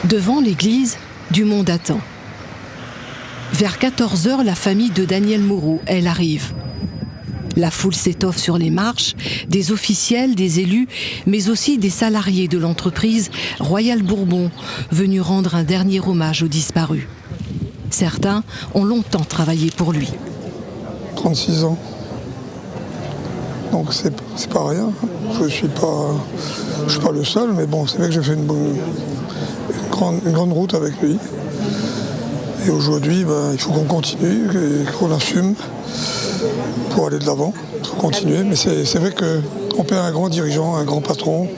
Devant l'église, du monde attend. Vers 14h, la famille de Daniel Moreau, elle arrive. La foule s'étoffe sur les marches, des officiels, des élus, mais aussi des salariés de l'entreprise Royal Bourbon, venus rendre un dernier hommage aux disparus. Certains ont longtemps travaillé pour lui. 36 ans. Donc c'est pas rien. Je suis pas le seul, mais bon, c'est vrai que j'ai fait une grande route avec lui. Et aujourd'hui, il faut qu'on continue, qu'on assume pour aller de l'avant. Il faut continuer, mais c'est vrai qu'on perd un grand dirigeant, un grand patron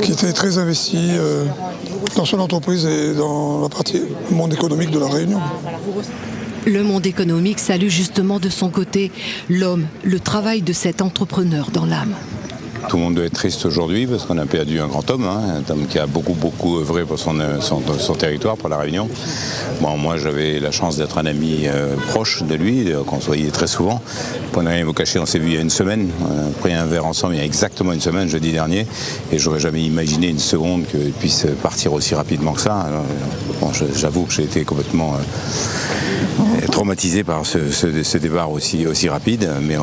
qui était très investi dans son entreprise et dans la partie monde économique de La Réunion. Le monde économique salue justement de son côté l'homme, le travail de cet entrepreneur dans l'âme. Tout le monde doit être triste aujourd'hui parce qu'on a perdu un grand homme, un homme qui a beaucoup œuvré pour son territoire, pour La Réunion. Bon, moi j'avais la chance d'être un ami proche de lui, qu'on se voyait très souvent. Pour ne rien vous cacher, on s'est vu il y a une semaine, on a pris un verre ensemble il y a exactement une semaine, jeudi dernier, et j'aurais jamais imaginé une seconde qu'il puisse partir aussi rapidement que ça. Alors, bon, j'avoue que j'ai été complètement traumatisé par ce départ aussi rapide, mais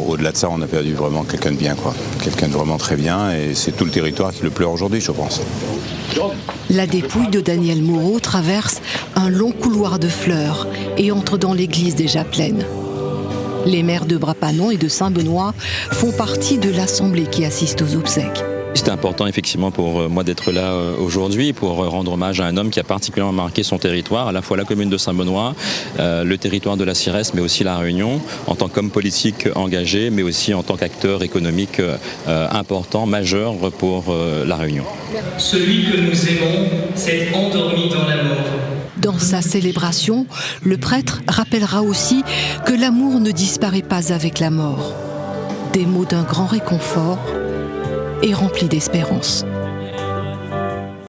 au-delà de ça, on a perdu vraiment quelqu'un de bien, quoi. Quelqu'un de vraiment très bien, et c'est tout le territoire qui le pleure aujourd'hui, je pense. La dépouille de Daniel Moreau traverse un long couloir de fleurs et entre dans l'église déjà pleine. Les maires de Brapanon et de Saint-Benoît font partie de l'assemblée qui assiste aux obsèques. C'était important effectivement pour moi d'être là aujourd'hui pour rendre hommage à un homme qui a particulièrement marqué son territoire, à la fois la commune de Saint-Benoît, le territoire de la Sirès, mais aussi La Réunion, en tant qu'homme politique engagé, mais aussi en tant qu'acteur économique important, majeur pour La Réunion. Celui que nous aimons s'est endormi dans la mort. Dans sa célébration, le prêtre rappellera aussi que l'amour ne disparaît pas avec la mort. Des mots d'un grand réconfort et rempli d'espérance.